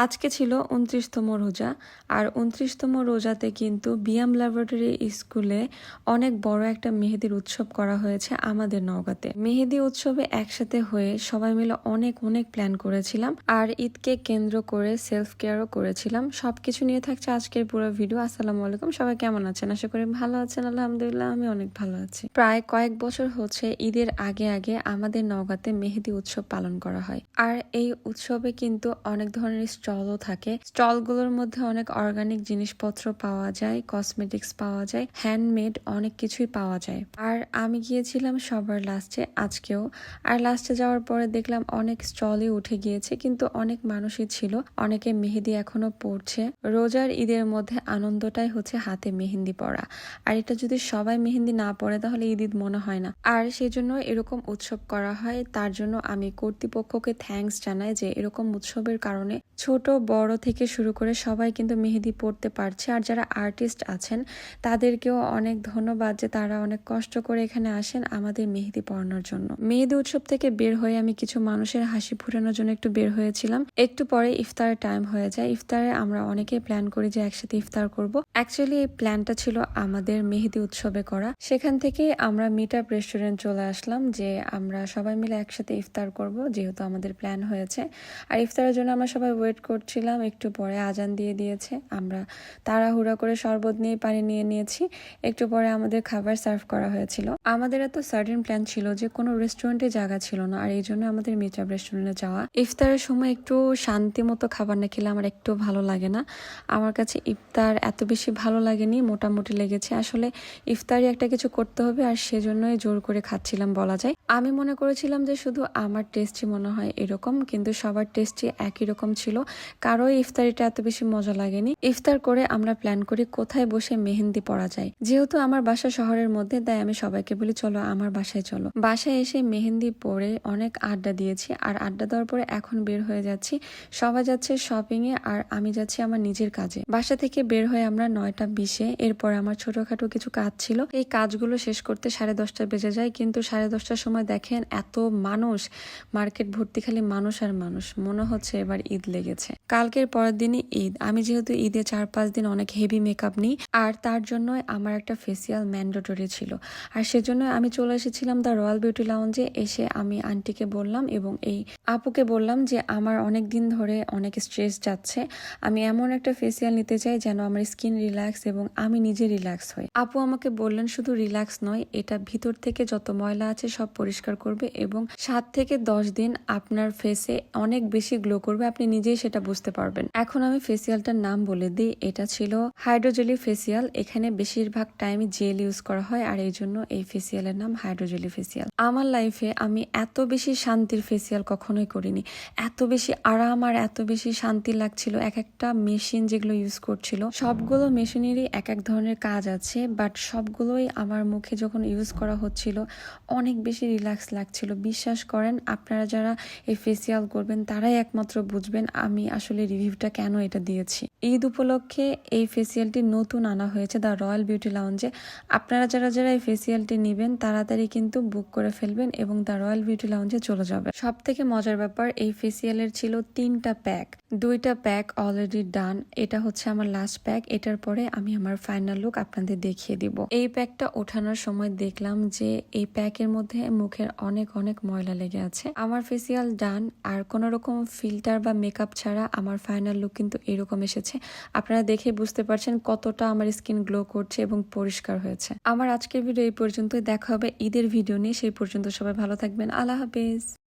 আজকে ছিল ২৯তম রোজা। আর ২৯তম রোজাতে কিন্তু বিয়াম ল্যাবরেটরি স্কুলে অনেক বড় একটা মেহেদির উৎসব করা হয়েছে আমাদের নওগাঁতে। মেহেদি উৎসবে একসাথে হয়ে সবাই মিলে অনেক অনেক প্ল্যান করেছিলাম, আর ঈদকে কেন্দ্র করে সেলফ কেয়ারও করেছিলাম। সবকিছু নিয়ে থাকছে আজকের পুরো ভিডিও। আসসালামু আলাইকুম, সবাই কেমন আছেন? আশা করি ভালো আছেন। আলহামদুলিল্লাহ, আমি অনেক ভালো আছি। প্রায় কয়েক বছর হচ্ছে ঈদের আগে আগে আমাদের নওগাঁতে মেহেদি উৎসব পালন করা হয়। আর এই উৎসবে কিন্তু অনেক ধরনের স্টলও থাকে। স্টলগুলোর মধ্যে অনেক অর্গানিক জিনিসপত্র পাওয়া যায়, কসমেটিক্স পাওয়া যায়, হ্যান্ডমেড অনেক কিছুই পাওয়া যায়। আর আমি গিয়েছিলাম সবার লাস্টে আজকেও। আর লাস্টে যাওয়ার পরে দেখলাম অনেক স্টলই উঠে গিয়েছে, কিন্তু অনেক মানুষই ছিল। অনেকে মেহেদি এখনো পড়ছে। রোজার ঈদের মধ্যে আনন্দটাই হচ্ছে হাতে মেহেন্দি পরা। আর এটা যদি সবাই মেহেন্দি না পড়ে তাহলে ঈদ ঈদ মনে হয় না। আর সেই জন্য এরকম উৎসব করা হয়। তার জন্য আমি কর্তৃপক্ষকে থ্যাঙ্কস জানাই যে এরকম উৎসবের কারণে ছোট বড় থেকে শুরু করে সবাই কিন্তু মেহেদি পড়তে পারছে। আর যারা আর্টিস্ট আছেন তাদেরকেও অনেক ধন্যবাদ যে তারা অনেক কষ্ট করে এখানে আসেন আমাদের মেহেদি পড়ানোর জন্য। মেহেদি উৎসব থেকে বের হয়ে আমি কিছু মানুষের হাসি ফুটানোর জন্য একটু বের হয়েছিলাম। একটু পরে ইফতারের টাইম হয়ে যায়। ইফতারে আমরা অনেকেই প্ল্যান করি যে একসাথে ইফতার করব। অ্যাকচুয়ালি এই প্ল্যানটা ছিল আমাদের মেহেদি উৎসবে করা। সেখান থেকে আমরা মিট আপ রেস্টুরেন্ট চলে আসলাম যে আমরা সবাই মিলে একসাথে ইফতার করব, যেহেতু আমাদের প্ল্যান হয়েছে। আর ইফতারের জন্য আমরা সবাই ওয়েট করছিলাম। একটু পরে আজান দিয়ে দিয়েছে। আমরা তাড়াহুড়া করে শরবত নিয়ে পানি নিয়ে নিয়েছি। একটু পরে আমাদের খাবার সার্ভ করা হয়েছিল। আমাদের এত সার্টেন প্ল্যান ছিল যে কোনো রেস্টুরেন্টে জায়গা ছিল না, আর এই জন্য আমাদের মিট আপ রেস্টুরেন্টে যাওয়া। ইফতারের সময় একটু শান্তি মতো খাবার না খেলে আমার একটু ভালো লাগে না। আমার কাছে ইফতার এত বেশি ভালো লাগেনি, মোটামুটি লেগেছে। আসলে ইফতারি একটা কিছু করতে হবে, আর সেজন্যই জোর করে খাচ্ছিলাম বলা যায়। আমি মনে করেছিলাম যে শুধু আমার টেস্টই মনে হয় এরকম, কিন্তু সবার টেস্টই একই রকম ছিল। কারোই ইফতারিটা এত বেশি মজা লাগেনি। ইফতার করে আমরা প্ল্যান করি কোথায় বসে মেহেন্দি পড়া যায়। যেহেতু আমার বাসা শহরের মধ্যে, তাই আমি সবাইকে বলি চলো আমার বাসায় চলো। বাসায় এসে মেহেন্দি পরে অনেক আড্ডা দিয়েছি। আর আড্ডা দেওয়ার পরে এখন বের হয়ে যাচ্ছি। সবাই যাচ্ছে শপিং এ, আর আমি যাচ্ছি আমার নিজের কাজে। বাসা থেকে বের হয়ে আমরা 9টা 20-এ। এরপর আমার ছোটখাটো কিছু কাজ ছিল, এই কাজগুলো শেষ করতে 10:30 বেজে যায়। কিন্তু 10:30টার সময় দেখেন এত মানুষ, মার্কেট ভর্তি খালি মানুষ আর মানুষ। মনে হচ্ছে এবার ঈদ লেগেছে। কালকের পরের দিনই ঈদ। আমি যেহেতু ঈদে 4-5 দিন অনেক হেভি মেকআপ নিই, আর তার জন্য আমার একটা ফেসিয়াল ম্যান্ডেটরি ছিল। আর সেজন্য আমি চলে এসেছিলাম দ্য রয়্যাল বিউটি লাউঞ্জে। এসে আমি আন্টিকে বললাম এবং এই আপুকে বললাম যে আমার অনেক দিন ধরে অনেক স্ট্রেস যাচ্ছে, আমি এমন একটা ফেসিয়াল নিতে চাই যেন আমার স্কিন রিল্যাক্স এবং আমি নিজে রিল্যাক্স হই। আপু আমাকে বললেন শুধু রিল্যাক্স নয়, এটা ভিতর থেকে যত ময়লা আছে সব পরিষ্কার করবে এবং 7 থেকে 10 দিন আপনার ফেসে অনেক বেশি গ্লো করবে, আপনি নিজেই সেটা বুঝতে পারবেন। এখন আমি ফেসিয়ালটার নাম বলে দিই। এটা ছিল হাইড্রোজেলি ফেসিয়াল। এখানে বেশিরভাগ টাইমে জেল ইউজ করা হয়, আর এই জন্য এই ফেসিয়ালের নাম হাইড্রোজেলি ফেসিয়াল। আমার লাইফে আমি এত বেশি শান্তির ফেসিয়াল কখনোই করিনি। এত বেশি আরাম আর এত বেশি শান্তি লাগছিল। এক একটা মেশিন যেগুলো ইউজ করছিল, সবগুলো মেশিনেরই এক এক ধরনের কাজ আছে, বাট সবগুলোই আমার মুখে যখন ইউজ করা হচ্ছিল অনেক বেশি রিল্যাক্স লাগছিল। বিশ্বাস করেন, আপনারা যারা এই ফেসিয়াল করবেন তারাই একমাত্র বুঝবেন আমি আসলে রিভিউটা কেন এটা দিয়েছি। ঈদ উপলক্ষে এই ফেসিয়ালটি নতুন আনা হয়েছে দ্য রয়্যাল বিউটি লাউঞ্জে। আপনারা যারা যারা এই ফেসিয়ালটি নেবেন তাড়াতাড়ি কিন্তু বুক করে ফেলবেন এবং দ্য রয়্যাল বিউটি লাউঞ্জে চলে যাবেন। সব থেকে মজার ব্যাপার, এই ফেসিয়ালের ছিল 3টা প্যাক। 2টা প্যাক অলরেডি ডান। এটা হচ্ছে আমার লাস্ট প্যাক। এটার পরে আমি আমার ফাইনাল লুক আপনাদের দেখিয়ে দিব। এই প্যাকটা ওঠানোর সময় দেখলাম যে এই প্যাকের মধ্যে মুখের অনেক অনেক ময়লা লেগে আছে। আমার ফেসিয়াল ডান, আর কোনো রকম ফিল্টার বা মেকআপ ছাড়া আমার ফাইনাল লুক কিন্তু এরকম এসেছে। আপনারা দেখে বুঝতে পারছেন কতটা আমার স্কিন গ্লো করছে এবং পরিষ্কার হয়েছে। আমার আজকের ভিডিও এই পর্যন্তই। দেখা হবে ঈদের ভিডিও নিয়ে। সেই পর্যন্ত সবাই ভালো থাকবেন। আল্লাহ হাফেজ।